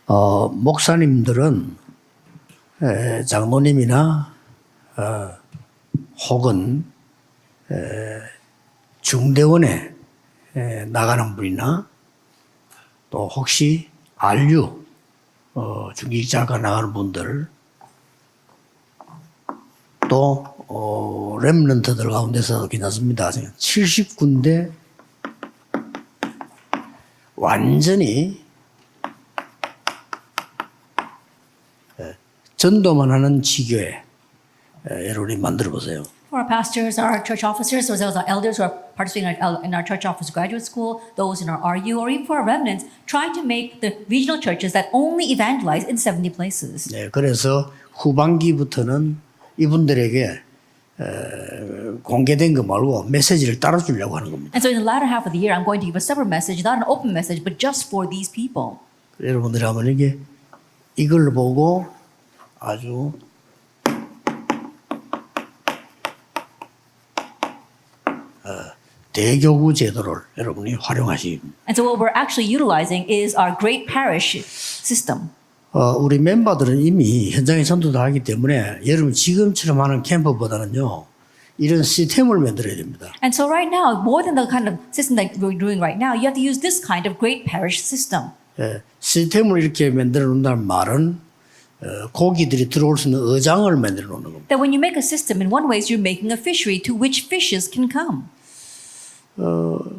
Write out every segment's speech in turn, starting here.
목사님들은 장로님이나 혹은 중대원에 나가는 분이나 또 혹시 RU 중직자가 나가는 분들 또 렘넌트들 가운데서 괜찮습니다. 70군데 완전히 전도만 하는 지교회 여러분이 만들어 보세요. For our pastors, our church officers, as well as our elders who are participating in our church office graduate school, those in our RU, or even for our remnants, try to make the regional churches that only evangelize in 70 places. 네, 그래서 후반기부터는 이분들에게 공개된 거 말고 메시지를 따라주려고 하는 겁니다. And so in the latter half of the year, I'm going to give a separate message, not an open message, but just for these people. 여러분들이 하면 이게 이걸 보고 아주 대교구 제도를 여러분이 활용하십니다. And so what we're actually utilizing is our great parish system. 우리 멤버들은 이미 현장에 전도도 하기 때문에 여러분 지금처럼 하는 캠프보다는요 이런 시스템을 만들어야 됩니다. And so right now, more than the kind of system that we're doing right now, you have to use this kind of great parish system. 시스템을 이렇게 만들어 놓는다는 말은 고기들이 들어올 수 있는 어장을 만들어 놓는 겁니다. That when you make a system, in one way, you're making a fishery to which fishes can come.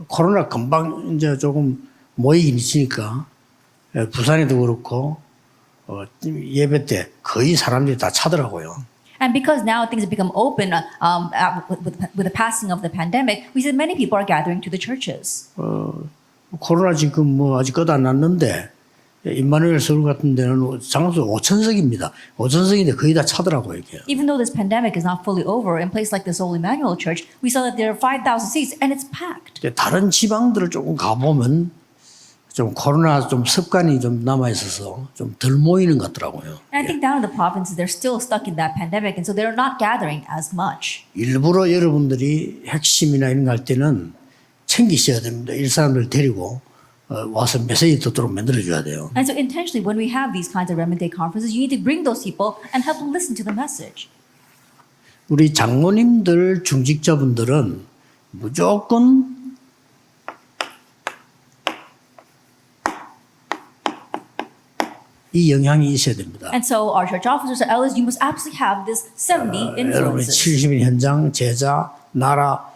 코로나 금방 이제 조금 모이긴 있으니까 부산에도 그렇고 예배 때 거의 사람들이 다 차더라고요. And because now things have become open with the passing of the pandemic, we see many people are gathering to the churches. 코로나 지금 뭐 아직 끝 안 났는데 임마누엘 서울 같은 데는 장소 5,000석입니다. 5,000석인데 거의 다 차더라고요. 이게. Even though this pandemic is not fully over, in places like this Old Emmanuel Church, we saw that there are 5,000 seats and it's packed. 다른 지방들을 조금 가보면 좀 코로나 좀 습관이 좀 남아 있어서 좀 덜 모이는 것 같더라고요. And I think down in the provinces, they're still stuck in that pandemic, and so they're not gathering as much. 일부러 여러분들이 핵심이나 이런 거 할 때는 챙기셔야 됩니다. 일 사람들 데리고 와서 메시지 듣도록 만들어줘야 돼요. And so intentionally, when we have these kinds of Remnant Day conferences, you need to bring those people and help them listen to the message. 우리 장로님들, 중직자분들은 무조건 이 영향이 있어야 됩니다. And so our church officers, our elders, you must absolutely have this 70 여러분의 influences. 70인 현장, 제자, 나라,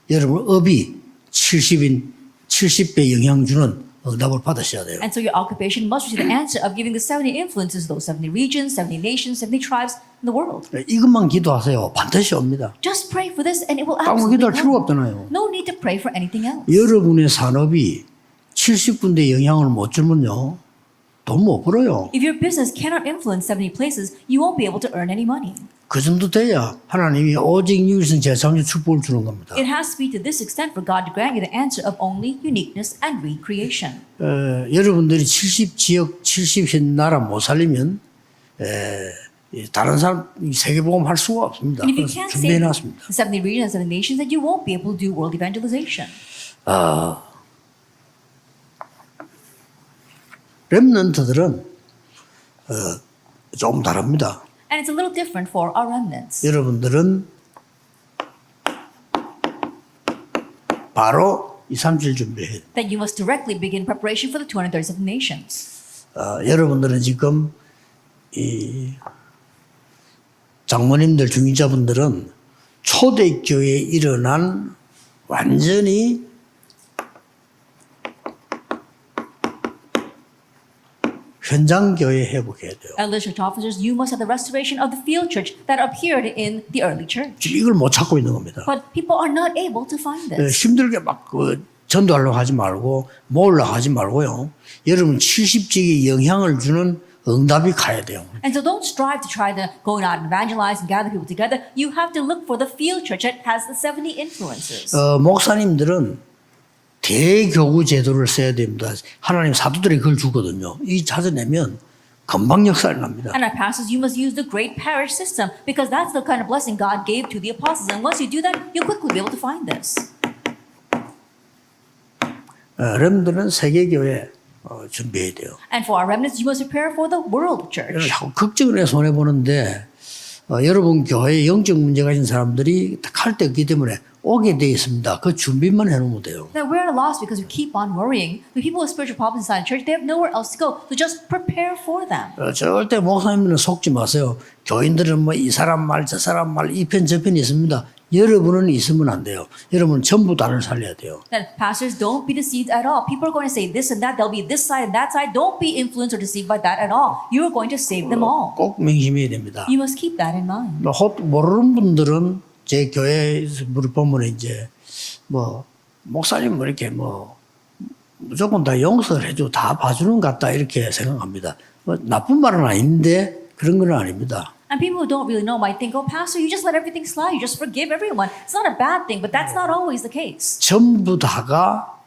여러분 업이 70배 영향 주는 응답을 받으셔야 돼요. And so your occupation must receive the answer of giving the 70 influences, those 70 regions, 70 nations, 70 tribes in the world. 이것만 기도하세요. 반드시 옵니다. Just pray for this and it will 딴 거 absolutely 기도할 필요가 come. 없잖아요. No need to pray for anything else. 여러분의 산업이 70군데 영향을 못 주면요. 돈 못 벌어요. If your business cannot influence 70 places, you won't be able to earn any money. 그 정도 돼야 하나님이 오직 유일성 제삼의 축복을 주는 겁니다. It has to be to this extent for God to grant you the answer of only uniqueness and recreation. 여러분들이 70지역, 70현 나라 못 살리면 다른 사람 세계복음 할 수가 없습니다. And if you 그래서 can't save 준비해놨습니다. the 70 regions and 70 nations, then you won't be able to do world evangelization. 렘넌트들은 조금 다릅니다. And it's a little different for our remnants. 여러분들은 바로 2, 3일 준비해야 돼요. That you must directly begin preparation for the 237 nations. 여러분들은 지금 이 장모님들, 중직자분들은 초대교회에 일어난 완전히 현장 교회 회복해야 돼요. Elders, church officers, you must have the restoration of the field church that appeared in the early church. 지금 이걸 못 찾고 있는 겁니다. But people are not able to find this. 힘들게 막 전도하려고 하지 말고 모으려고 하지 말고요. 여러분 70지역에 영향을 주는 응답이 가야 돼요. And so don't strive to try to go out and evangelize and gather people together. You have to look for the field church that has the 70 influences. 목사님들은 대교구 제도를 써야 됩니다. 하나님 사도들이 그걸 주거든요. 이 찾아내면 금방 역사를 납니다. And our pastors, you must use the great parish system because that's the kind of blessing God gave to the apostles. And once you do that, you'll quickly be able to find this. 여러분들은 세계교회 준비해야 돼요. And for our remnants, you must prepare for the world church. 자꾸 걱정을 해 손해 보는데 여러분 교회에 영적 문제 가진 사람들이 갈 데 없기 때문에 오게 돼 있습니다. 그 준비만 해놓으면 돼요. That we're at a loss because we keep on worrying. The people with spiritual problems inside the church, they have nowhere else to go. So just prepare for them. 절대 목사님들은 속지 마세요. 교인들은 뭐 이 사람 말 저 사람 말 이 편 저 편이 있습니다. 여러분은 있으면 안 돼요. 여러분은 전부 다를 살려야 돼요. That pastors don't be deceived at all. People are going to say this and that. There'll be this side and that side. Don't be influenced or deceived by that at all. You're going to save them all. 꼭 명심해야 됩니다. You must keep that in mind. 모르는 분들은 제 교회에서 보면 이제 뭐 목사님 뭐 이렇게 뭐 무조건 다 용서를 해주고 다 봐주는 것 같다 이렇게 생각합니다. 뭐 나쁜 말은 아닌데 그런 건 아닙니다. And people who don't really know might think, oh, pastor, you just let everything slide. You just forgive everyone. It's not a bad thing, but that's not always the case. 전부 다가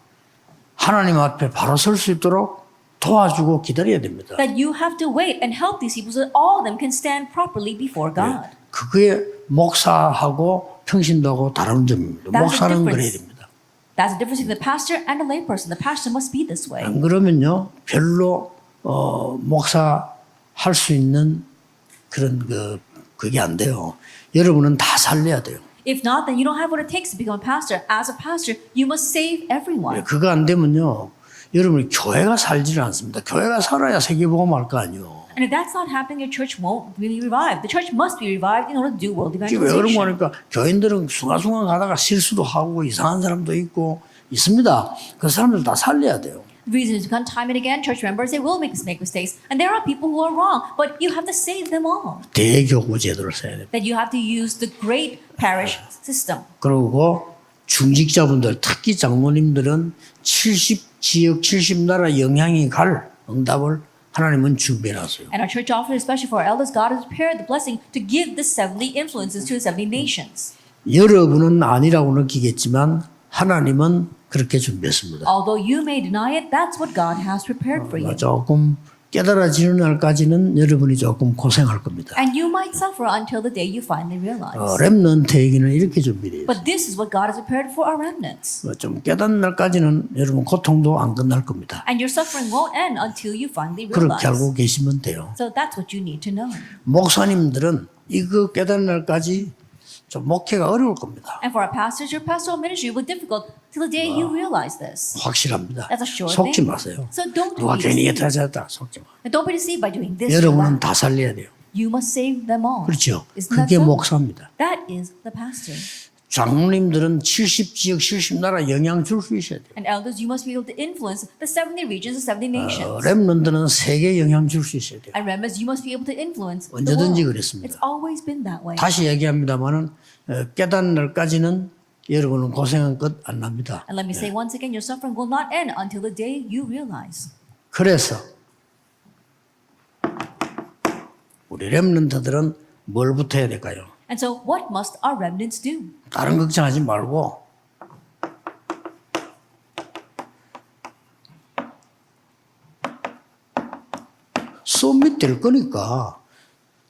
하나님 앞에 바로 설 수 있도록 도와주고 기다려야 됩니다. That you have to wait and help these people so that all of them can stand properly before God. 그게 목사하고 평신도하고 다른 점입니다. 목사는 그래야 됩니다. That's the difference between the pastor and a layperson. The pastor must be this way. 안 그러면요 별로 목사 할 수 있는 그런 그게 안 돼요. 여러분은 다 살려야 돼요. If not, then you don't have what it takes to become a pastor. As a pastor, you must save everyone. 그거 안 되면요 여러분 교회가 살지를 않습니다. 교회가 살아야 세계복음 할 거 아니에요. And if that's not happening, your church won't really revive. The church must be revived in order to do world 왜 그런 거 evangelization. 하니까 교인들은 순간순간 가다가 실수도 하고 이상한 사람도 있고 있습니다. 그 사람들 다 살려야 돼요. The reason is because time and again, church members, they will make mistakes. And there are people who are wrong, but you have to save them all. 대교구 제도를 써야 됩니다. That you have to use the great parish system. 그리고 중직자분들 특히 장로님들은 70지역 70나라 영향이 갈 응답을 하나님은 준비해놨어요. And our church offers, especially for our elders, God has prepared the blessing to give the 70 influences to the 70 nations. 여러분은 아니라고 느끼겠지만 하나님은 그렇게 준비했습니다. Although you may deny it, that's what God has prepared for you. 조금 깨달아지는 날까지는 여러분이 조금 고생할 겁니다. And you might suffer until the day you finally realize. 렘넌트에게는 이렇게 준비돼요. But this is what God has prepared for our remnants. 좀 깨닫는 날까지는 여러분 고통도 안 끝날 겁니다. And your suffering won't end until you finally 그렇게 realize. 알고 계시면 돼요. So that's what you need to know. 목사님들은 이거 깨닫는 날까지 좀 목회가 어려울 겁니다. And for our pastors, your pastoral ministry will be difficult till the day you realize this. 확실합니다. That's a sure 속지 thing. 마세요. So don't 누가 be 괜히 deceived. 예타졌다 속지 마. And don't be deceived by doing this or 여러분은 that. 다 살려야 돼요. You must save them all. 그렇죠. Isn't that 그게 so? 목사입니다. That is the pastor. 장로님들은 70지역 70나라 영향 줄 수 있어야 돼요. And elders, you must be able to influence the 70 regions, the 70 nations. 렘넌트는 세계 영향 줄 수 있어야 돼요. And remnants, you must be able to influence the 언제든지 world. 그랬습니다. It's always been that way. 다시 얘기합니다만은 깨닫는 날까지는 여러분은 고생한 끝 안 납니다. And let me say once again, your suffering will not end until the day you realize. 그래서 우리 렘넌트들은 뭘부터 해야 될까요? And so what must our remnants do? 다른 걱정하지 말고 서밋 될 거니까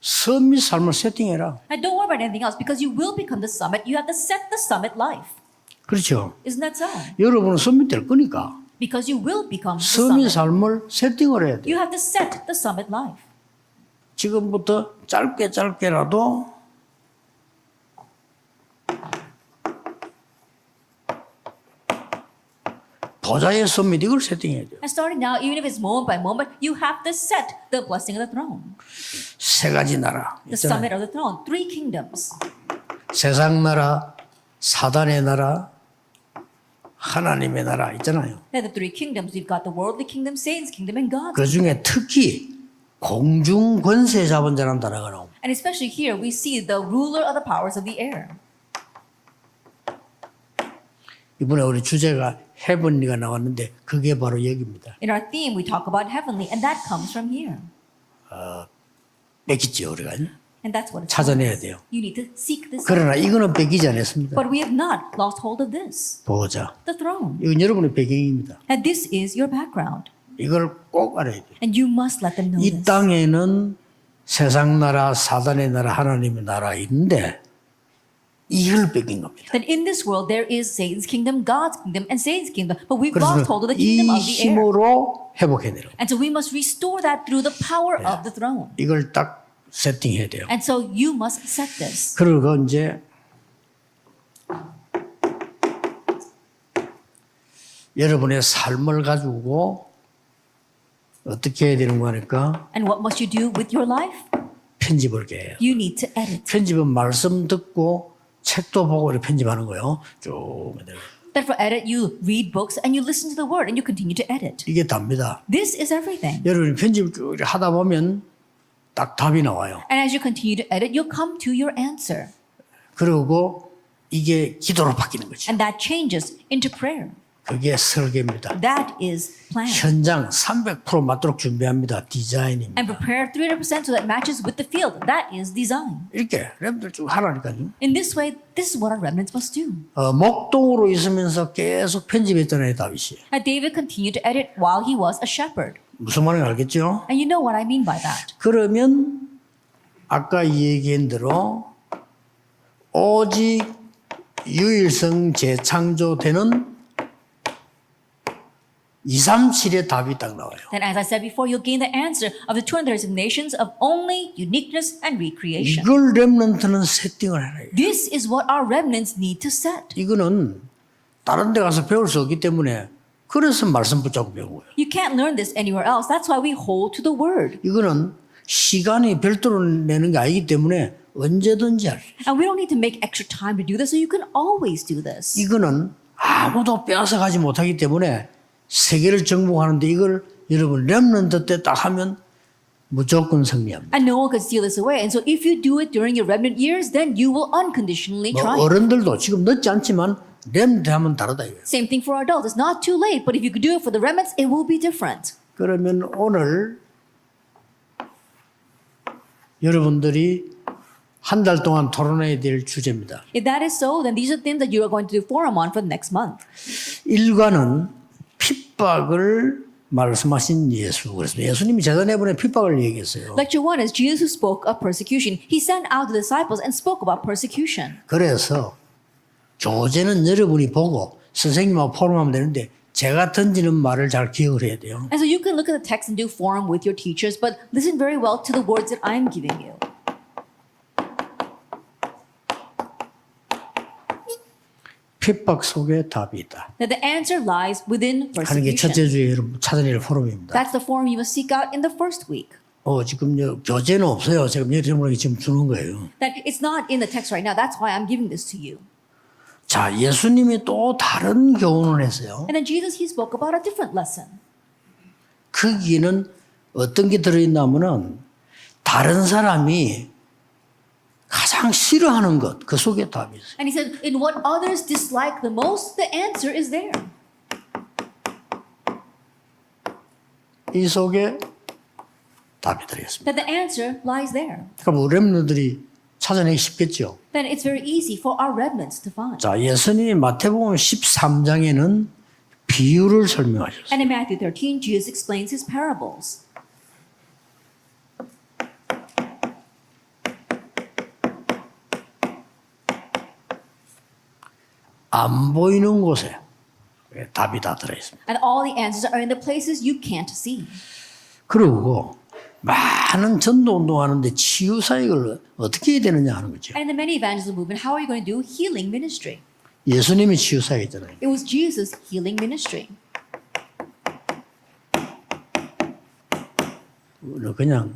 서밋 삶을 세팅해라. And don't worry about anything else because you will become the summit. You have to set the summit life. 그렇죠. Isn't that so? 여러분은 서밋 될 거니까 Because you will become the 서밋 summit. 삶을 세팅을 해야 돼요. You have to set the summit life. 지금부터 짧게라도 보좌의 서밋 이걸 세팅해야 돼요. And starting now, even if it's moment by moment, you have to set the blessing of the throne. 세 가지 나라 The 있잖아요. summit of the throne. 3 kingdoms. 세상 나라, 사단의 나라, 하나님의 나라 있잖아요. There are the 3 kingdoms. You've got the worldly kingdom, Satan's kingdom, and God's. 그 중에 특히 공중 권세 잡은 자라는 단어가 나옵니다. And especially here, we see the ruler of the powers of the air. 이번에 우리 주제가 헤븐리가 나왔는데 그게 바로 여기입니다. In our theme, we talk about heavenly, and that comes from here. 뺏겼죠 우리가. And that's what it's 찾아내야 called. 돼요. You need to seek this. 그러나 이거는 뺏기지 않았습니다. But we have not lost hold of this, 보호자. the throne. 이건 여러분의 배경입니다. And this is your background. 이걸 꼭 알아야 돼요. And you must let them know 이 this. 땅에는 세상 나라, 사단의 나라, 하나님의 나라 있는데 이익을 뺏긴 겁니다. That in this world there is Satan's kingdom, God's kingdom, and Satan's kingdom. But we've 그래서 lost hold of the kingdom 이 of the air. 힘으로 회복해내요. And so we must restore that through the power of the throne. 이걸 딱 세팅해야 돼요. And so you must set this. 그리고 이제 여러분의 삶을 가지고 어떻게 해야 되는 거니까 And what must you do with your life? 편집을 해요. You need to edit. 편집은 말씀 듣고 책도 보고 이렇게 편집하는 거예요. 쭉. That for edit, you read books and you listen to the word and you continue to edit. 이게 답니다. This is everything. 여러분이 편집 하다 보면 딱 답이 나와요. And as you continue to edit, you'll come to your answer. 그리고 이게 기도로 바뀌는 거죠. And that changes into prayer. 그게 설계입니다. That is plan. 현장 300% 맞도록 준비합니다. 디자인입니다. And prepare 300% so that matches with the field. That is design. 이렇게 랩들 쭉 하라니까요. In this way, this is what our remnants must do. 목동으로 있으면서 계속 편집했잖아요, 다윗이. And David continued to edit while he was a shepherd. 무슨 말인지 알겠죠? And you know what I mean by that. 그러면 아까 얘기한 대로 오직 유일성 재창조되는 237의 답이 딱 나와요. Then as I said before, you'll gain the answer of the 236 nations of only uniqueness and recreation. 이걸 렘넌트는 세팅을 해야 해요. This is what our remnants need to set. 이거는 다른 데 가서 배울 수 없기 때문에 그래서 말씀 붙잡고 배운 거예요. You can't learn this anywhere else. That's why we hold to the word. 이거는 시간이 별도로 내는 게 아니기 때문에 언제든지 할 수 있어요. And we don't need to make extra time to do this, so you can always do this. 이거는 아무도 빼앗아 가지 못하기 때문에 세계를 정복하는데 이걸 여러분 렘넌트 때 딱 하면 무조건 승리합니다. And no one can steal this away. And so if you do it during your remnant years, then you will unconditionally 뭐 triumph. 어른들도 지금 늦지 않지만 렘넌트 하면 다르다 이거예요. Same thing for adults. It's not too late, but if you could do it for the remnants, it will be different. 그러면 오늘 여러분들이 한 달 동안 토론해야 될 주제입니다. If that is so, then these are things that you are going to do forum on for the next month. 1과는 핍박을 말씀하신 예수. 그래서 예수님이 제자내분의 핍박을 얘기했어요. Lecture 1 is Jesus who spoke of persecution. He sent out the disciples and spoke about persecution. 그래서 교재는 여러분이 보고 선생님하고 포럼하면 되는데 제가 던지는 말을 잘 기억을 해야 돼요. And so you can look at the text and do forum with your teachers, but listen very well to the words that I'm giving you. 핍박 속에 답이 있다. That the answer lies within 하는 게 첫째 persecution. 주에 여러분 찾아낼 포럼입니다. That's the forum you must seek out in the first week. 지금 교재는 없어요. 제가 여러분에게 지금 주는 거예요. That it's not in the text right now. That's why I'm giving this to you. 자, 예수님이 또 다른 교훈을 했어요. And then Jesus, he spoke about a different lesson. 거기는 어떤 게 들어있냐면은 다른 사람이 가장 싫어하는 것, 그 속에 답이 있어요. And he said, in what others dislike the most, the answer is there. 이 속에 답이 들어있습니다. That the answer lies there. 그럼 우리 렘너들이 찾아내기 쉽겠죠. Then it's very easy for our remnants to find. 자, 예수님이 마태복음 13장에는 비유를 설명하셨어요. And in Matthew 13, Jesus explains his parables. 안 보이는 곳에 답이 다 들어있습니다. And all the answers are in the places you can't see. 그리고 많은 전도 운동하는데 치유 사역을 어떻게 해야 되느냐 하는 거죠. And in the many evangelism movement, how are you going to do healing ministry? 예수님이 치유 사역이잖아요. It was Jesus' healing ministry. 그냥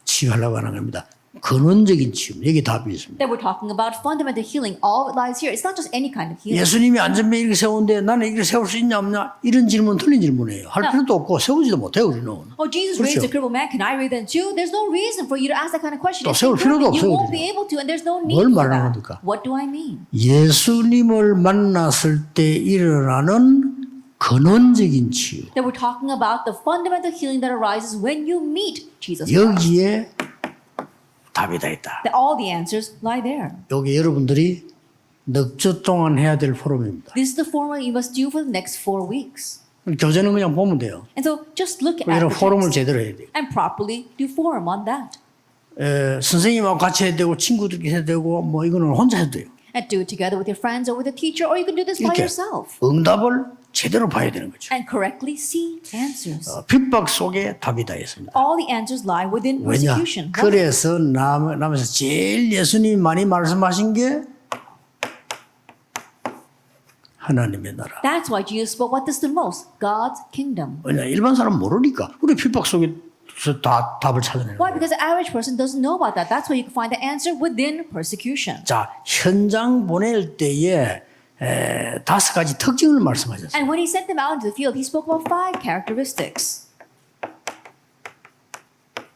치유하려고 하는 겁니다. 근원적인 치유, 여기 답이 있습니다. That we're talking about fundamental healing. All that lies here. It's not just any kind of healing. 예수님이 안전벨 이렇게 세우는데 나는 이렇게 세울 수 있냐 없냐 이런 질문 틀린 질문이에요. 할 필요도 없고 세우지도 못해요 우리는. Oh, Jesus raised a crippled man. Can I raise them too? There's no reason for you to ask that kind of question. 또 If 세울 you 필요도 won't, you 없어요, won't 우리는. be able to, and there's no need 뭘 for 말하는 that. 겁니까? What do I mean? 예수님을 만났을 때 일어나는 근원적인 치유. That we're talking about the fundamental healing that arises when you meet Jesus Christ. 여기에 답이 다 있다. That all the answers lie there. 여기 여러분들이 넉 주 동안 해야 될 포럼입니다. This is the formula you must do for the next 4 weeks. 교재는 그냥 보면 돼요. And so just look at 이런 the 포럼을 text 제대로 해야 돼요. and properly do forum on that. 선생님하고 같이 해야 되고 친구들끼리 해야 되고 뭐 이거는 혼자 해도 돼요. And do it together with your friends or with a teacher, or you can do this by 이렇게 yourself. 응답을 제대로 봐야 되는 거죠. And correctly see answers. 핍박 속에 답이 다 있습니다. All the answers lie within 왜냐? persecution. 그래서 남에서 제일 예수님이 많이 말씀하신 게 하나님의 나라. That's why Jesus spoke about this the most, God's kingdom. 왜냐? 일반 사람 모르니까. 우리 핍박 속에서 다 답을 찾아내는 Why? 거예요. Because the average person doesn't know about that. That's why you can find the answer within persecution. 자, 현장 보낼 때에 5가지 특징을 말씀하셨어요. And when he sent them out into the field, he spoke about 5 characteristics.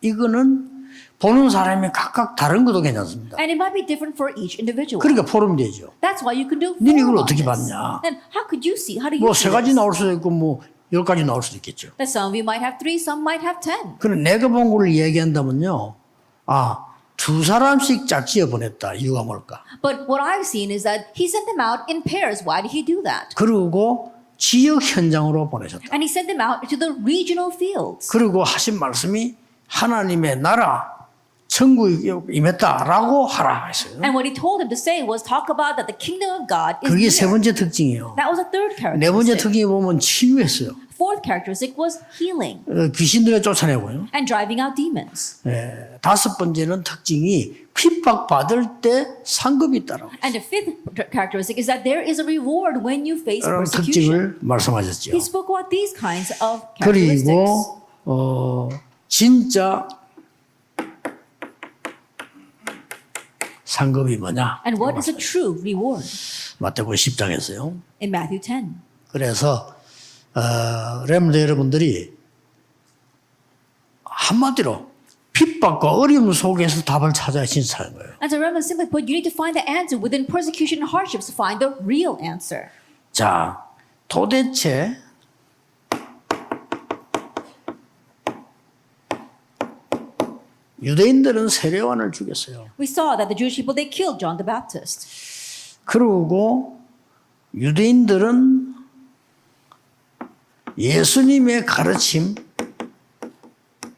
이거는 보는 사람이 각각 다른 것도 괜찮습니다. And it might be different for each individual. 그러니까 포럼 되죠. That's why you can do 너는 이걸 forum on 어떻게 this. 봤냐? And how could you see? How do you 뭐 see 3가지 this? 나올 수도 있고 뭐 10가지 나올 수도 있겠죠. That some of you might have 3, some might have 10. 그럼 내가 본 거를 얘기한다면요. 아, 2사람씩 짝지어 보냈다. 이유가 뭘까? But what I've seen is that he sent them out in pairs. Why did he do that? 그리고 지역 현장으로 보내셨다. And he sent them out to the regional fields. 그리고 하신 말씀이 하나님의 나라 천국이 임했다라고 하라 했어요. And what he told them to say was talk about that the kingdom of God is 그게 세 near. 번째 특징이에요. That was a third 네 번째 characteristic. 특징이 보면 치유했어요. Fourth characteristic was healing 귀신들을 쫓아내고요. and driving out demons. 5번째는 특징이 핍박받을 때 상급이 있다라고. And the fifth characteristic is that there is a reward when you face 그런 persecution. 특징을 말씀하셨죠. He spoke about these kinds of characteristics. 그리고 진짜 상급이 뭐냐? And what is a true reward? 마태복음 10장에서요. In Matthew 10. 그래서 렘드 여러분들이 한마디로 핍박과 어려움 속에서 답을 찾아야 진짜 사는 거예요. And so remember, simply put, you need to find the answer within persecution and hardships to find the real answer. 자, 도대체 유대인들은 세례요한을 죽였어요. We saw that the Jewish people, they killed John the Baptist. 그리고 유대인들은 예수님의 가르침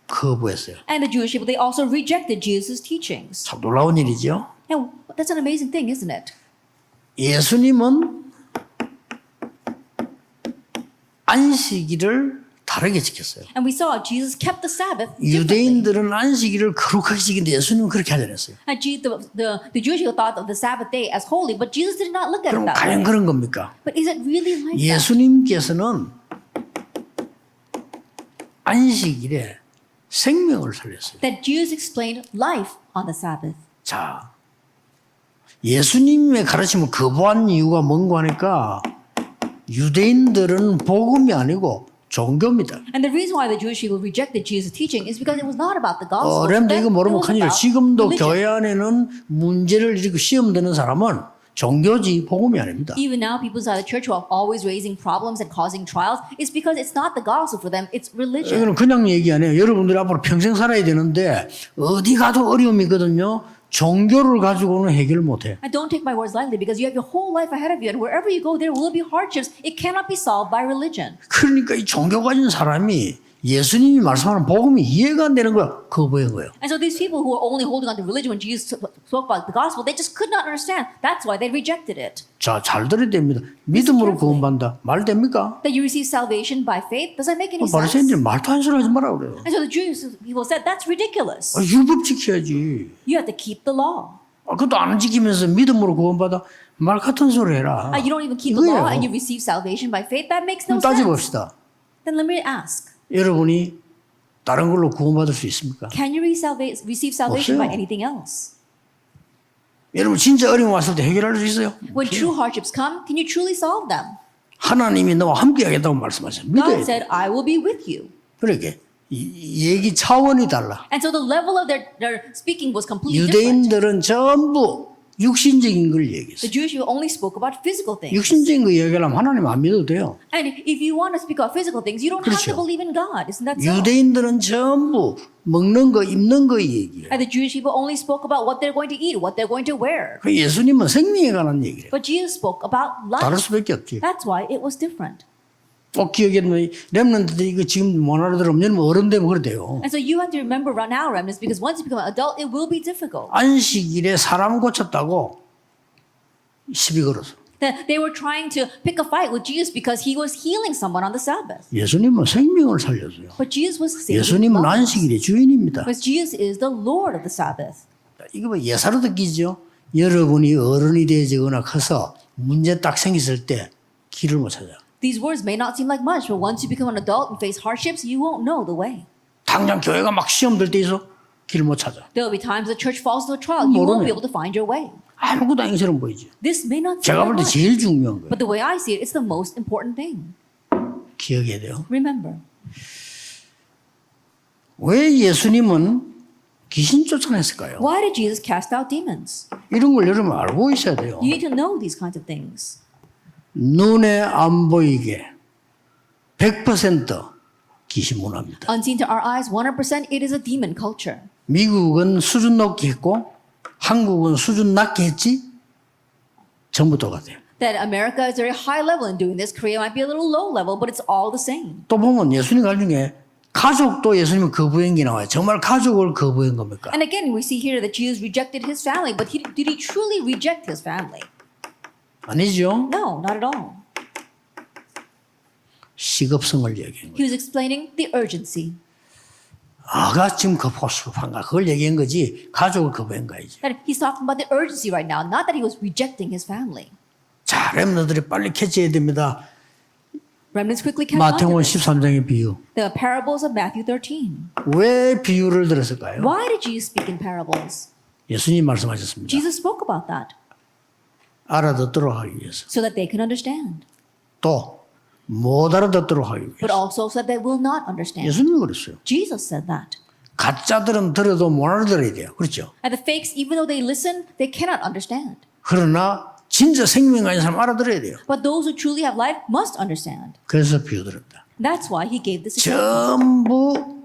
거부했어요. And the Jewish people, they also rejected Jesus' teachings. 참 놀라운 일이죠. And that's an amazing thing, isn't it? 예수님은 안식일을 다르게 지켰어요. And we saw Jesus kept the Sabbath differently. 유대인들은 안식일을 거룩하게 지키는데 예수님은 그렇게 하지 않았어요. And the Jewish people thought of the Sabbath day as holy, but Jesus did not look at it 그럼 that 과연 way. 그런 겁니까? But is it really like that? 예수님께서는 안식일에 생명을 살렸어요. That Jesus explained life on the Sabbath. 자, 예수님의 가르침을 거부한 이유가 뭔가 하니까 유대인들은 복음이 아니고 종교입니다. And the reason why the Jewish people rejected Jesus' teaching is because it was not about the gospel. 렘드 It 이거 모르면 was 큰일이에요. about 지금도 religion. 교회 안에는 문제를 일으키고 시험 드는 사람은 종교지 복음이 아닙니다. Even now, people inside the church who are always raising problems and causing trials is because it's not the gospel for them, it's religion. 이거는 그냥 얘기 안 해요. 여러분들이 앞으로 평생 살아야 되는데 어디 가도 어려움이거든요. 종교를 가지고는 해결 못해. And don't take my words lightly because you have your whole life ahead of you, and wherever you go, there will be hardships. It cannot be solved by religion. 그러니까 이 종교 가진 사람이 예수님이 말씀하는 복음이 이해가 안 되는 거야. 거부한 거예요. And so these people who are only holding on to religion when Jesus spoke about the gospel, they just could not understand. That's why they rejected it. 자, 잘 들어야 됩니다. 믿음으로 carefully. 구원받는다. 말 됩니까? That you receive salvation by faith, does that make any sense? 바리새인들이 말도 안 소리 하지 마라 그래요. And so the Jewish people said, that's ridiculous. 율법 지켜야지. You have to keep the law. 그것도 안 지키면서 믿음으로 구원받아. 말 같은 소리 해라. You don't even keep the law and you 이거예요. receive salvation by faith. That makes no 그럼 sense. 따져봅시다. Then let me ask. 여러분이 다른 걸로 구원받을 수 있습니까? Can you receive salvation by 없어요. anything else? 여러분 진짜 어려움 왔을 때 해결할 수 있어요? When true hardships come, can you truly solve them? 하나님이 너와 함께 하겠다고 말씀하셨어요. 믿어야 God 돼. said, I will be with you. 그러게 이 얘기 차원이 달라. And so the level of their speaking was completely different. 유대인들은 전부 육신적인 걸 얘기했어요. The Jewish people only spoke about physical things. 육신적인 거 얘기하려면 하나님 안 믿어도 돼요. And if you want to speak about physical things, you don't have to 그렇죠. believe in God. Isn't that so? 유대인들은 전부 먹는 거, 입는 거 얘기해요. And the Jewish people only spoke about what they're going to eat, what they're going to wear. 그 예수님은 생명에 관한 얘기를 해요. But Jesus spoke about 다를 life. 수밖에 없지. That's why it was different. 꼭 기억해 놓으면 렘넌트들이 이거 지금 못 알아들으면 어른 되면 그래 돼요. And so you have to remember right now, remnants, because once you become an adult, it will be difficult. 안식일에 사람 고쳤다고 시비 걸어서. That they were trying to pick a fight with Jesus because he was healing someone on the Sabbath. 예수님은 생명을 살려줘요. But Jesus was saving 예수님은 lives. 안식일의 주인입니다. Because Jesus is the Lord of the Sabbath. 이거 뭐 예사로 느끼죠. 여러분이 어른이 되거나 커서 문제 딱 생겼을 때 길을 못 찾아. These words may not seem like much, but once you become an adult and face hardships, you won't know the way. 당장 교회가 막 시험 들 때 있어 길을 못 찾아. There will be times the church falls into a trial, you won't be able to find your way. 아무것도 아니처럼 보이지. This may not seem 제가 like 볼 때 much, 제일 중요한 거예요. but the way I see it, it's the most important thing. 기억해야 돼요. Remember, 왜 예수님은 귀신 쫓아냈을까요? why did Jesus cast out demons? 이런 걸 여러분 알고 있어야 돼요. You need to know these kinds of things. 눈에 안 보이게 100% 귀신 문화입니다. Unseen to our eyes, 100%, it is a demon culture. 미국은 수준 높게 했고 한국은 수준 낮게 했지 전부 똑같아요. That America is very high level in doing this. Korea might be a little low level, but it's all the same. 또 보면 예수님 갈 중에 가족도 예수님은 거부한 게 나와요. 정말 가족을 거부한 겁니까? And again, we see here that Jesus rejected his family, but did he truly reject his family? 아니죠. No, not at all. 시급성을 얘기한 거예요. He was explaining the urgency. 아가 지금 거부한가 그걸 얘기한 거지 가족을 거부한 거야지. That he's talking about the urgency right now, not that he was rejecting his family. 자, 렘너들이 빨리 캐치해야 됩니다. Remnants quickly catch on to 마태복음 this. 13장의 비유. The parables of Matthew 13. 왜 비유를 들었을까요? Why did Jesus speak in parables? 예수님 말씀하셨습니다. Jesus spoke about that 알아듣도록 하기 위해서. so that they can understand, 또 못 알아듣도록 하기 but 위해서. also so that they will not understand. 예수님이 그랬어요. Jesus said that. 가짜들은 들어도 못 알아들어야 돼요. 그렇죠? And the fakes, even though they listen, they cannot understand. 그러나 진짜 생명 가진 사람 알아들어야 돼요. But those who truly have life must understand. 그래서 비유 들었다. That's why he gave this example. 전부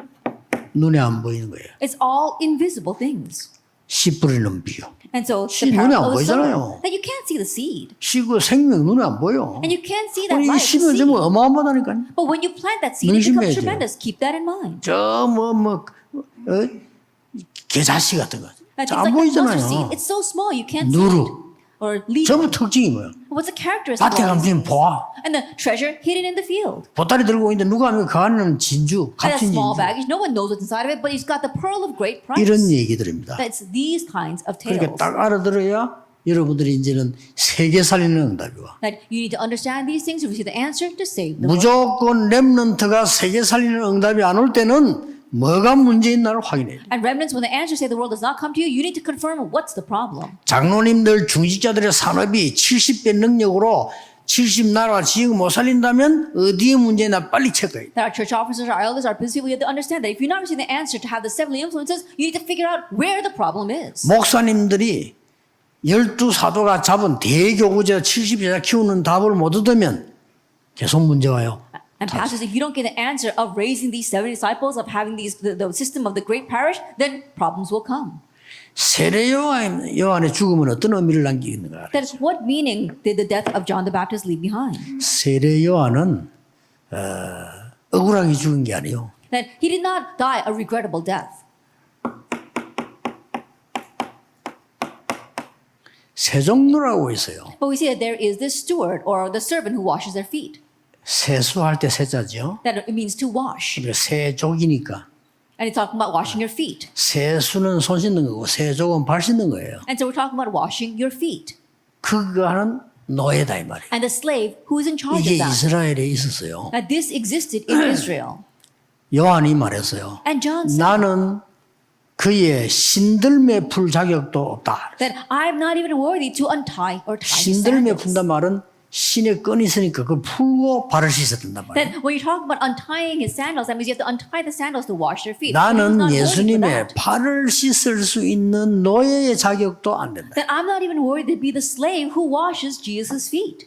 눈에 안 보이는 거예요. It's all invisible things. 씨 뿌리는 비유. And so 씨 the 눈에 안 parable of the sower, 보이잖아요. that you can't see the seed. 씨그 생명 눈에 안 보여. And you can't see that 이 life, the 씨는 seed. 정말 어마어마하다니까요. But when you plant that seed, it becomes 능심해야죠. tremendous. Keep that in mind. 개자씨 같은 거. That 잘 it's 안 like a mustard 보이잖아요. seed. It's so small you can't see 누르. it. Or leaf. 전부 특징이 뭐야? What's the characteristic? 밭에 of all 가면 these? 보아. And the treasure hidden in the field. 보따리 들고 있는데 누가 하면 그 안에는 진주, And a 값진 small 진주. baggage. No one knows what's inside of it, but he's got the pearl of great price. 이런 얘기들입니다. That's these kinds of 그렇게 tales. 딱 알아들어야 여러분들이 이제는 세계 살리는 응답이와 That you need to understand these things to receive the answer to save the world. 무조건 렘넌트가 세계 살리는 응답이 안 올 때는 뭐가 문제 있나를 확인해야 돼요. And remnants, when the answers say the world does not come to you, you need to confirm what's the problem. 장로님들 중직자들의 산업이 70배 능력으로 70나라 지역 못 살린다면 어디에 문제나 빨리 체크해야 돼요. That our church officers, our elders, our business people, you have to understand that if you're not receiving the answer to have the 70 influences, you need to figure out where the problem is. 목사님들이 12사도가 잡은 대교구제 70여자 키우는 답을 못 얻으면 계속 문제 와요. And pastors, if you don't get the answer of raising these 70 disciples, of having these the system of the great parish, then problems will come. 세례 요한의 죽음은 어떤 의미를 남기는가? That is, what meaning did the death of John the Baptist leave behind? 세례 요한은 억울하게 죽은 게 아니에요. That he did not die a regrettable death. 세종로라고 있어요. But we see that there is this steward or the servant who washes their feet. 세수할 때 세자죠. That it means to wash. 그러니까 세족이니까 And it's talking about washing your feet. 세수는 손 씻는 거고 세족은 발 씻는 거예요. And so we're talking about washing your feet. 그거는 노예다 이 말이에요. And the slave who is in charge 이게 of that. 이스라엘에 있었어요. That this existed in Israel. 요한이 말했어요. And John said 나는 그의 신들매 풀 자격도 없다. that I'm not even worthy to untie or tie his 신들매 sandals. 푼단 말은 신의 끈이 있으니까 그걸 풀고 발을 씻어야 된단 말이에요. That when you talk about untying his sandals, that means you have to untie the sandals to wash their feet. But he's 나는 not worthy for 예수님의 that. 발을 씻을 수 있는 노예의 자격도 안 된다. That I'm not even worthy to be the slave who washes Jesus' feet.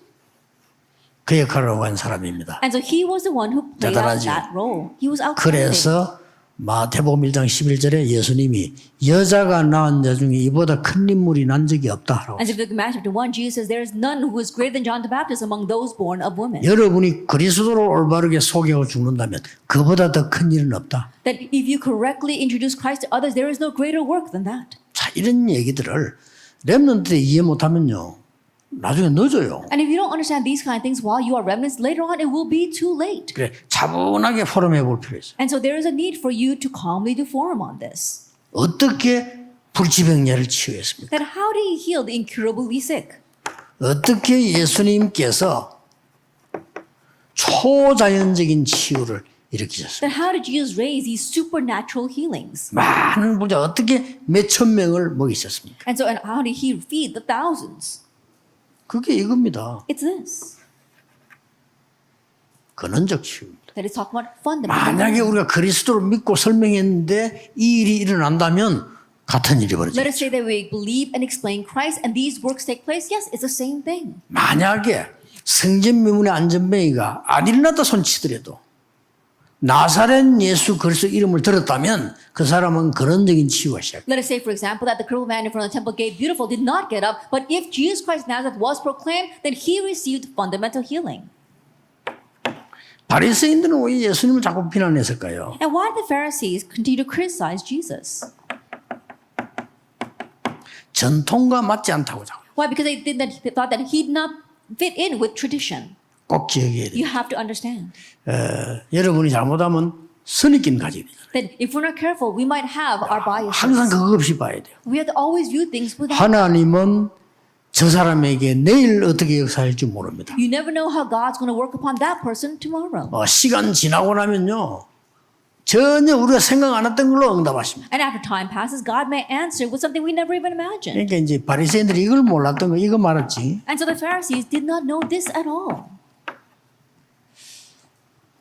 그 역할을 한 사람입니다. And so he was the one who played out 대단하죠. that role. He was outstanding. 그래서 마태복음 1장 11절에 예수님이 여자가 낳은 자 중에 이보다 큰 인물이 난 적이 없다라고. And so in Matthew chapter 1, Jesus says, there is none who is greater than John the Baptist among those born of women. 여러분이 그리스도를 올바르게 소개하고 죽는다면 그보다 더 큰 일은 없다. That if you correctly introduce Christ to others, there is no greater work than that. 자, 이런 얘기들을 렘넌트들이 이해 못하면요 나중에 늦어요. And if you don't understand these kind of things while you are remnants, later on it will be too late. 그래 차분하게 포럼해 볼 필요 있어요. And so there is a need for you to calmly do forum on this. 어떻게 불치병자를 치유했습니까? That how did he heal the incurably sick? 어떻게 예수님께서 초자연적인 치유를 일으키셨어요? Then how did Jesus raise these supernatural healings? 많은 분자 어떻게 몇천 명을 먹이셨습니까? And how did he feed the thousands? 그게 이겁니다. It's this. 근원적 치유입니다. That is talking about fundamental. 만약에 우리가 그리스도를 믿고 설명했는데 이 일이 일어난다면 같은 일이 Let us 벌어지죠. say that we believe and explain Christ and these works take place. Yes, it's the same thing. 만약에 성전미문의 안전뱅이가 안 일어났다 손치더라도 나사렛 예수 그리스도 이름을 들었다면 그 사람은 근원적인 치유가 시작돼요. Let us say, for example, that the crippled man in front of the temple gate, beautiful, did not get up. But if Jesus Christ of Nazareth was proclaimed, then he received fundamental healing. 바리새인들은 왜 예수님을 자꾸 비난했을까요? And why did the Pharisees continue to criticize Jesus? 전통과 맞지 않다고 자꾸. Why? Because they thought that he did not fit in with tradition. 꼭 기억해야 돼요. You have to understand 여러분이 잘못하면 선입견 가지게 돼요. that if we're not careful, we might have our biases. 항상 그거 없이 봐야 돼요. We have to always view things with. 하나님은 저 사람에게 내일 어떻게 역사할지 모릅니다. You never know how God's going to work upon that person tomorrow. 시간 지나고 나면요. 전혀 우리가 생각 안 했던 걸로 응답하십니다. And after time passes, God may answer with something we never even imagined. 그러니까 이제 바리새인들이 이걸 몰랐던 거 이거 말았지. And so the Pharisees did not know this at all.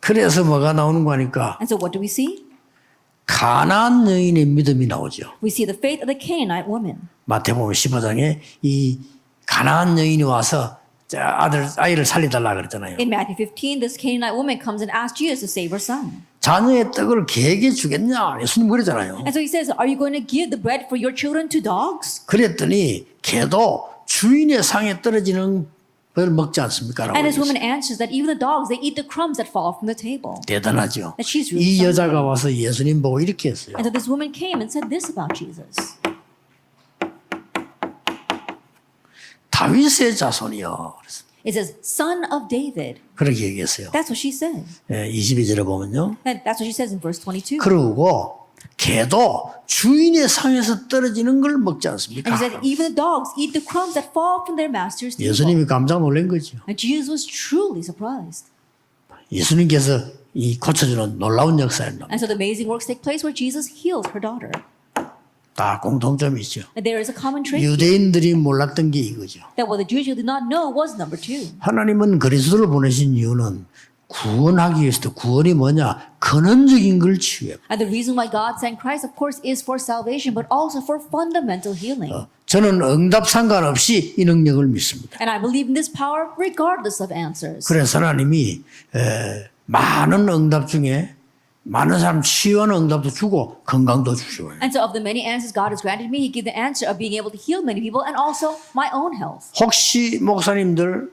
그래서 뭐가 나오는 거니까 And so what do we see? 가나안 여인의 믿음이 나오죠. We see the faith of the Canaanite woman. 마태복음 15장에 이 가나안 여인이 와서 아이를 살려달라 그랬잖아요. In Matthew 15, this Canaanite woman comes and asks Jesus to save her son. 자녀의 떡을 개에게 주겠냐? 예수님 그러잖아요. And so he says, are you going to give the bread for your children to dogs? 그랬더니 개도 주인의 상에 떨어지는 걸 먹지 않습니까? 라고 And this 그랬어요. woman answers that even the dogs, they eat the crumbs that fall from the table. 대단하죠. That she's really 이 something. 여자가 와서 예수님 보고 이렇게 했어요. And so this woman came and said this about Jesus. 다윗의 자손이요. 그랬어요. It says, son of David. 그렇게 얘기했어요. That's what she said. 22절에 보면요. And that's what she says in verse 22. 그러고 개도 주인의 상에서 떨어지는 걸 먹지 않습니까? And he said, even the dogs eat the crumbs that fall from their master's table. 예수님이 깜짝 놀란 거죠. And Jesus was truly surprised. 예수님께서 이 고쳐주는 놀라운 역사였나. And so the amazing works take place where Jesus healed her daughter. 다 공통점이 있죠. And there is a common trait 유대인들이 몰랐던 게 이거죠. that what the Jews did not know was number two. 하나님은 그리스도를 보내신 이유는 구원하기 위해서 구원이 뭐냐? 근원적인 걸 치유해. And the reason why God sent Christ, of course, is for salvation, but also for fundamental healing. 저는 응답 상관없이 이 능력을 믿습니다. And I believe in this power regardless of answers. 그래서 하나님이 많은 응답 중에 많은 사람 치유하는 응답도 주고 건강도 주시고요. And so of the many answers God has granted me, He gave the answer of being able to heal many people and also my own health. 혹시 목사님들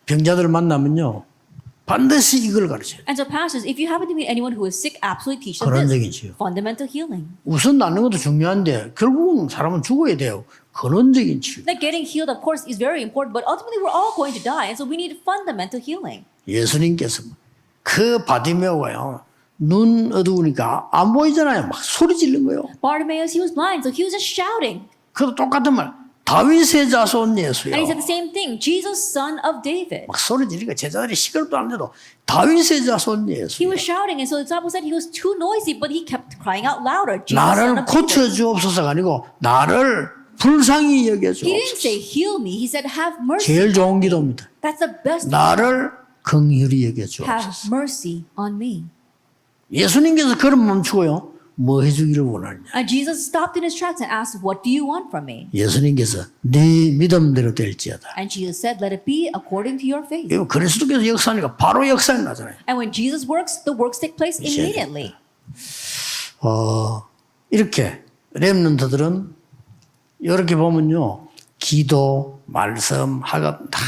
병자들 만나면요. 반드시 이걸 가르쳐요. And so pastors, if you happen to meet anyone who is sick, absolutely teach them 근원적인 this. 치유. Fundamental healing. 우선 낫는 것도 중요한데 결국은 사람은 죽어야 돼요. 근원적인 치유. That getting healed, of course, is very important, but ultimately we're all going to die. And so we need fundamental healing. 예수님께서 그 바디메오가요. 눈 어두우니까 안 보이잖아요. 막 소리 지른 거예요. Bartimaeus, he was blind, so he was just shouting. 그도 똑같은 말. 다윗의 자손 예수요. And he said the same thing, Jesus, son of David. 막 소리 지르니까 제자들이 시끄럽도 안 돼도 다윗의 자손 He 예수. was shouting, and so the disciples said he was too noisy, but he kept crying out louder, Jesus, son 나를 of David. 고쳐 주옵소서가 아니고 나를 불쌍히 여겨 He didn't 주옵소서. say heal me, he said have mercy. 제일 좋은 기도입니다. That's the best. 나를 긍휼히 여겨 Have 주옵소서. mercy on me. 예수님께서 걸음 멈추고요. 뭐 해주기를 원하느냐. And Jesus stopped in his tracks and asked, what do you want from me? 예수님께서 네 믿음대로 될지어다. And Jesus said, let it be according to your faith. 이거 그리스도께서 역사하니까 바로 역사에 나잖아요. And when Jesus works, the works take place immediately. 이렇게 렘넌트들은 이렇게 보면요. 기도, 말씀, 학업 다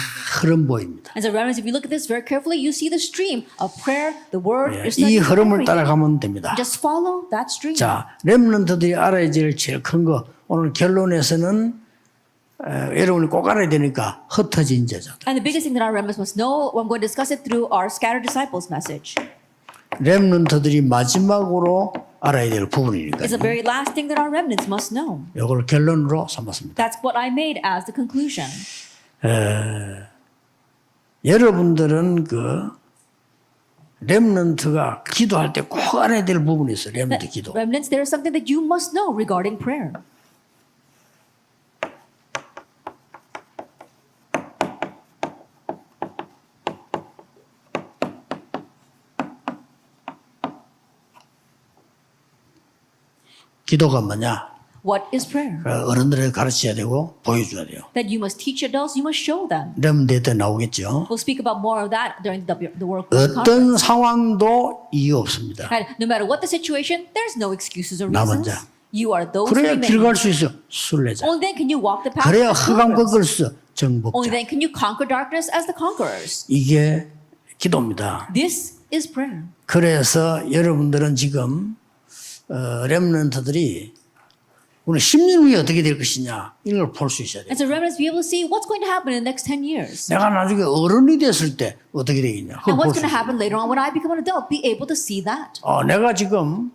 흐름 보입니다. And so remember, if you look at this very carefully, you see the stream of prayer, the word, your 이 study, 흐름을 everything. 따라가면 됩니다. Just follow that stream. 자, 렘넌트들이 알아야 될 제일 큰 거 오늘 결론에서는 여러분이 꼭 알아야 되니까 흩어진 제자. And the biggest thing that our remnants must know, I'm going to discuss it through our scattered disciples message. 렘넌트들이 마지막으로 알아야 될 부분이니까. It's the very last thing that our remnants must know. 이걸 결론으로 삼았습니다. That's what I made as the conclusion. 여러분들은 그 렘넌트가 기도할 때 꼭 알아야 될 부분이 있어요. 렘넌트 기도. Remnants, there is something that you must know regarding prayer. 기도가 뭐냐? What is prayer? 어른들에게 가르쳐야 되고 보여줘야 돼요. That you must teach adults, you must show them. 렘넌트 때 나오겠죠. We'll speak about more of that during the work conference. 어떤 상황도 이유 없습니다. And no matter what the situation, there's no excuses or 남은 reasons. 자. You are those 그래야 who 길 remain. 갈 수 있어. 순례자. Only then can you walk the path 그래야 as 흑암 pilgrims. 꺾을 수 있어. Only 정복자. then can you conquer darkness as the conquerors. 이게 기도입니다. This is prayer. 그래서 여러분들은 지금 렘넌트들이 우리 10년 후에 어떻게 될 것이냐 이걸 볼 수 있어야 돼요. And so remnants be able to see what's going to happen in the next 10 years. 내가 나중에 어른이 됐을 때 어떻게 되겠냐. 그걸 And what's 볼 수 going to 있어요. happen later on when I become an adult. Be able to see that. 내가 지금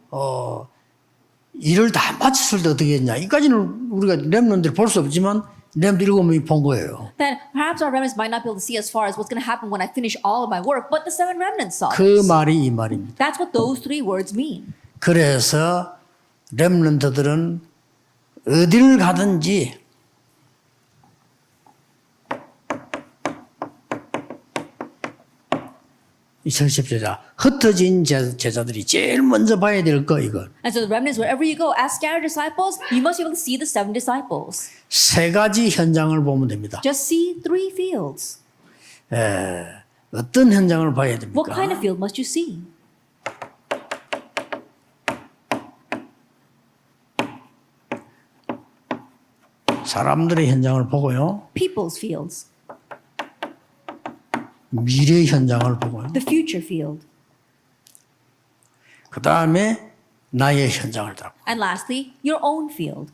일을 다 마쳤을 때 어떻게 했냐. 이까지는 우리가 렘넌트를 볼 수 없지만 렘넌트 7명이 본 거예요. That perhaps our remnants might not be able to see as far as what's going to happen when I finish all of my work, but the 7 remnants saw 그 this. 말이 이 말입니다. That's what those 3 words mean. 그래서 렘넌트들은 어디를 가든지 이 절십제자 흩어진 제자들이 제일 먼저 봐야 될 거 이거. And so the remnants, wherever you go, as scattered disciples, you must be able to see the 7 disciples. 세 가지 현장을 보면 됩니다. Just see 3 fields. 어떤 현장을 봐야 What 됩니까? kind of field must you see? 사람들의 현장을 보고요. People's fields. 미래 현장을 보고요. The future field. 그 다음에 나의 현장을 다. And lastly, your own field.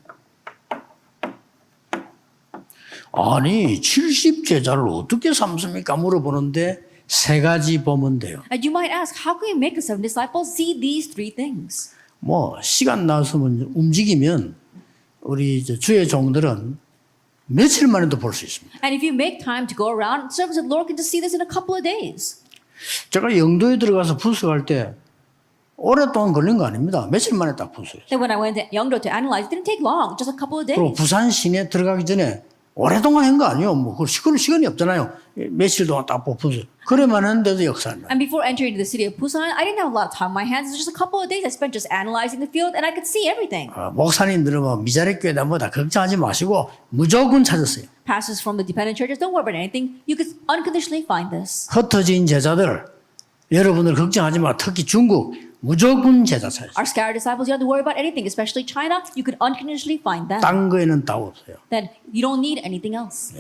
아니 70제자를 어떻게 삼습니까? 물어보는데 세 가지 보면 돼요. And you might ask, how can you make the 7 disciples see these 3 things? 뭐 시간 나서면 움직이면 우리 이제 주의 종들은 며칠 만에도 볼 수 있습니다. And if you make time to go around, servants of the Lord can just see this in a couple of days. 제가 영도에 들어가서 분석할 때 오랫동안 걸린 거 아닙니다. 며칠 만에 딱 분석했어요. Then when I went to Yeongdo to analyze, it didn't take long, just a couple of 그리고 days. 부산 시내 들어가기 전에 오랫동안 한 거 아니에요. 뭐 그걸 시간이 없잖아요. 며칠 동안 딱 보고 분석. 그래만 했는데도 역사는. And before entering the city of Busan, I didn't have a lot of time on my hands. It was just a couple of days I spent just analyzing the field, and I could see everything. 목사님들은 뭐 미자리 교회다 뭐다 걱정하지 마시고 무조건 찾았어요. Pastors from the dependent churches, don't worry about anything. You could unconditionally find this. 흩어진 제자들 여러분들 걱정하지 마. 특히 중국 무조건 제자 찾았어요. Our scattered disciples, you don't have to worry about anything, especially China. You could unconditionally find them. 딴 거에는 따 없어요. Then you don't need anything else.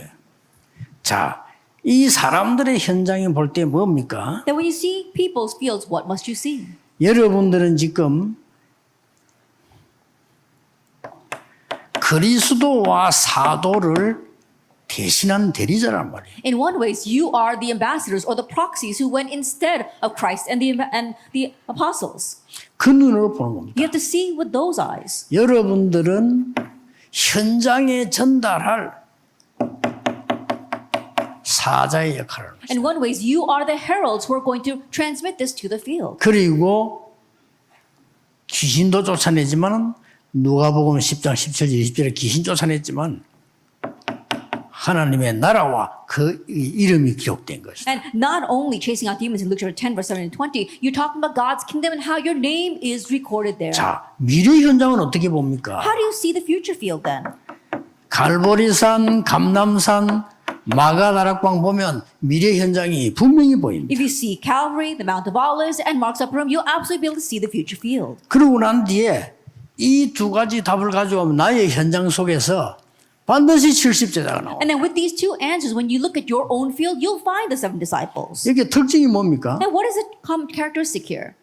자, 이 사람들의 현장에 볼 때 뭡니까? Then when you see people's fields, what must you see? 여러분들은 지금 그리스도와 사도를 대신한 대리자란 말이에요. In one ways, you are the ambassadors or the proxies who went instead of Christ and the apostles. 그 눈으로 보는 겁니다. You have to see with those eyes. 여러분들은 현장에 전달할 사자의 역할을 합니다. In one ways, you are the heralds who are going to transmit this to the field. 그리고 귀신도 쫓아내지만 누가복음 10장 17절 20절에 귀신 쫓아냈지만 하나님의 나라와 그 이름이 기록된 것이다. And not only chasing out demons in Luke chapter 10, verse 7 and 20, you're talking about God's kingdom and how your name is recorded there. 자, 미래 현장은 어떻게 봅니까? How do you see the future field then? 갈보리산, 감남산, 마가다락방 보면 미래 현장이 분명히 보입니다. If you see Calvary, the Mount of Olives, and Mark's Upper Room, you'll absolutely be able to see the future field. 그러고 난 뒤에 이 두 가지 답을 가져오면 나의 현장 속에서 반드시 70제자가 나옵니다. And then with these 2 answers, when you look at your own field, you'll find the 7 disciples. 이게 특징이 뭡니까? And what is the common characteristic here?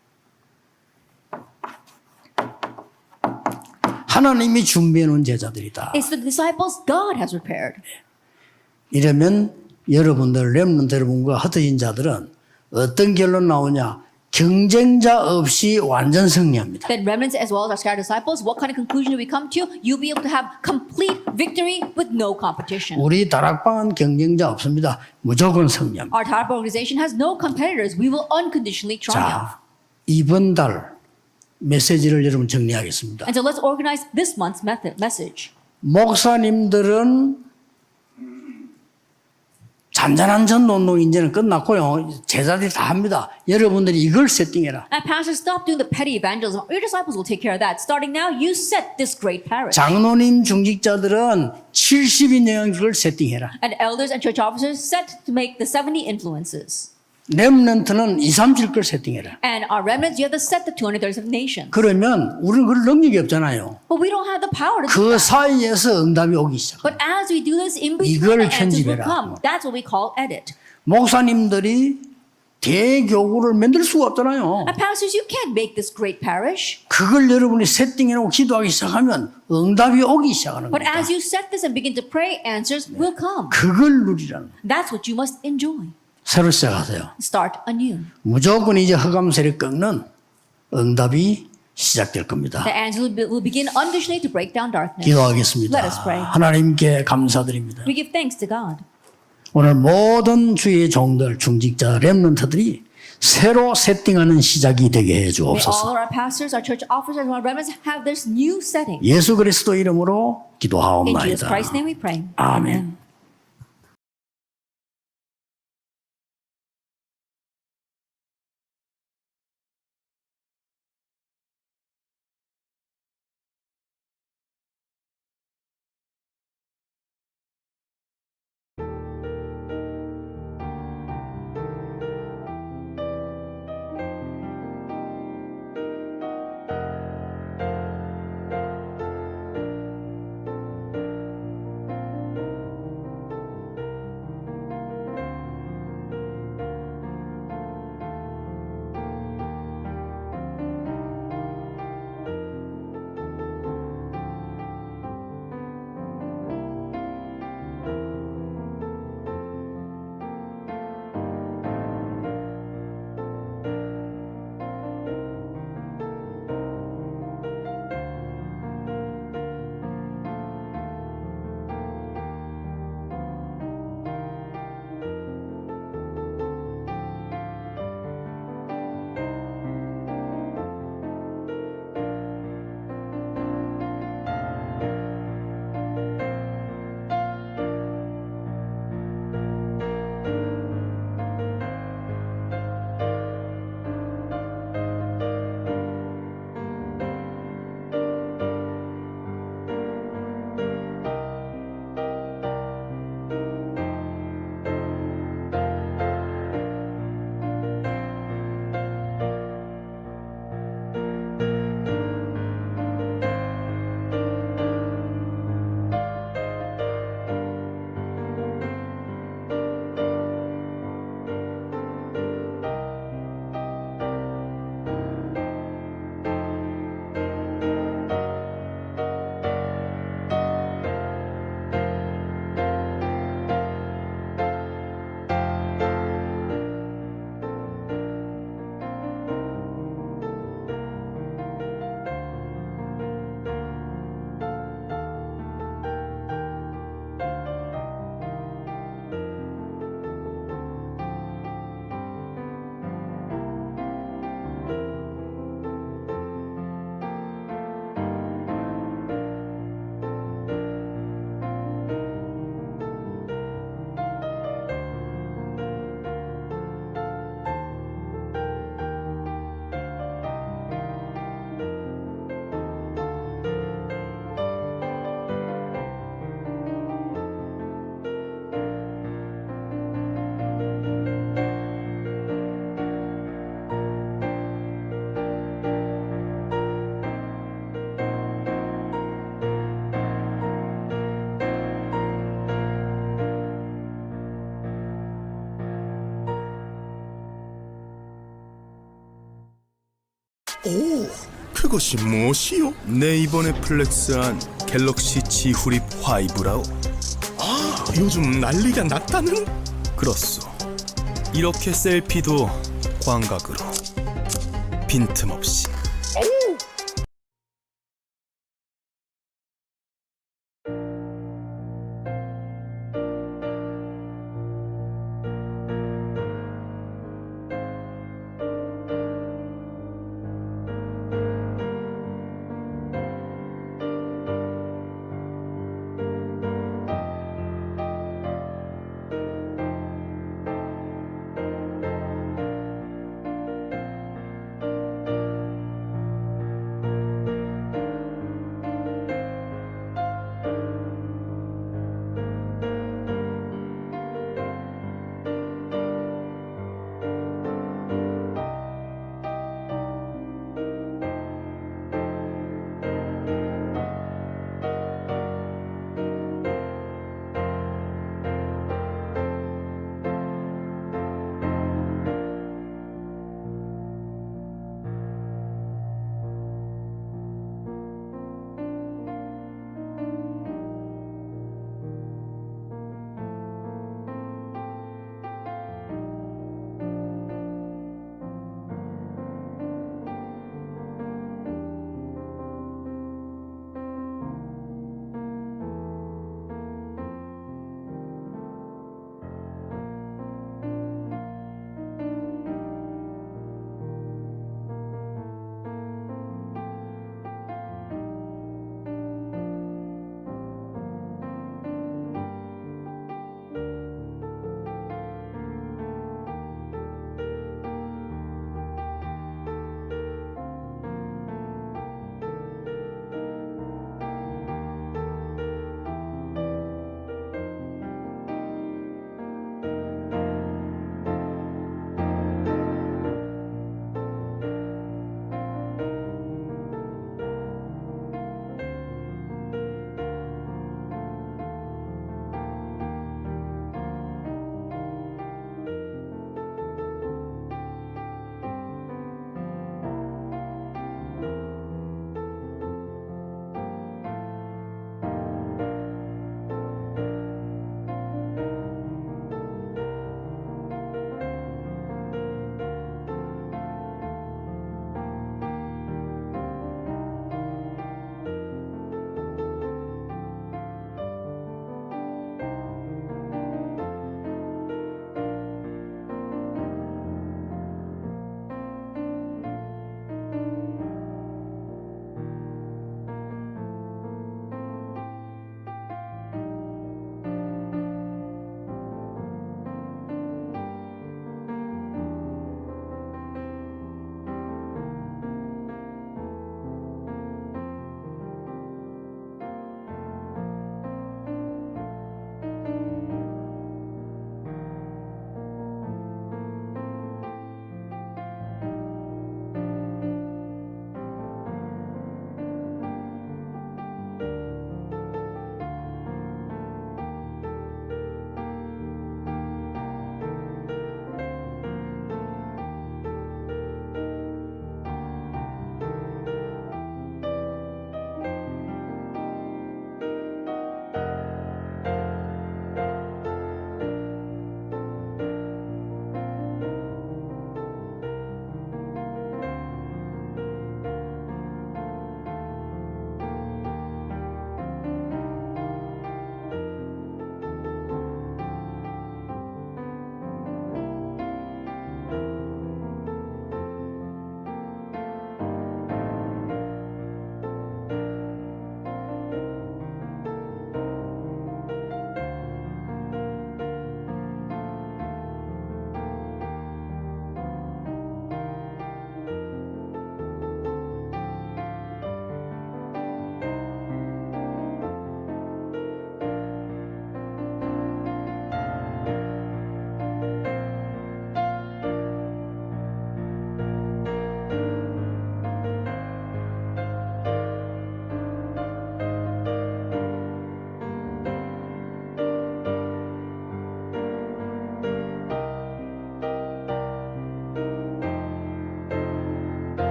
하나님이 준비해 놓은 제자들이다. It's the disciples God has prepared. 이러면 여러분들 렘넌트 여러분과 흩어진 자들은 어떤 결론 나오냐? 경쟁자 없이 완전 승리합니다. Then remnants as well as our scattered disciples, what kind of conclusion do we come to? You'll be able to have complete victory with no competition. 우리 다락방은 경쟁자 없습니다. 무조건 승리합니다. Our type organization has no competitors. We will unconditionally triumph. 자, 이번 달 메시지를 여러분 정리하겠습니다. And so let's organize this month's message. 목사님들은 잔잔한 전도운동 이제는 끝났고요. 제자들이 다 합니다. 여러분들이 이걸 세팅해라. And pastor, stop doing the petty evangelism. Your disciples will take care of that. Starting now, you set this great parish. 장로님 중직자들은 70인 영향력을 세팅해라. And elders and church officers set to make the 70 influences. 렘넌트는 2, 30 걸 세팅해라. And our remnants, you have to set the 237 nations. 그러면 우리는 그럴 능력이 없잖아요. But we don't have the power to do 그 that. 사이에서 응답이 오기 시작. But as we do this, in between 이걸 the answers will 편집해라. come. That's what we call edit. 목사님들이 대교구를 만들 수가 없잖아요. And pastors, you can't make this great parish. 그걸 여러분이 세팅해놓고 기도하기 시작하면 응답이 오기 시작하는 But 겁니다. as you set this and begin to pray, answers will come. 그걸 누리라는 거예요. That's what you must enjoy. 새로 시작하세요. Start anew. 무조건 이제 흑암 세력 꺾는 응답이 시작될 겁니다. The answers will begin unconditionally to break down darkness. 기도하겠습니다. Let us pray. 하나님께 감사드립니다. We give thanks to God. 오늘 모든 주의 종들, 중직자, 렘넌트들이 새로 세팅하는 시작이 되게 해 May all 주옵소서. our pastors, our church officers, and our remnants have this new setting. 예수 그리스도 이름으로 In Jesus 기도하옵나이다. Christ's name we pray. 아멘. 그것이 무엇이요? 내 이번에 플렉스한 갤럭시 G 후립 5라오. 아, 요즘 난리가 났다는? 그렇소. 이렇게 셀피도 광각으로 빈틈없이.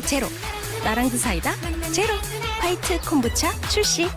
제로, 나랑드 사이다 제로, 화이트 콤부차 출시.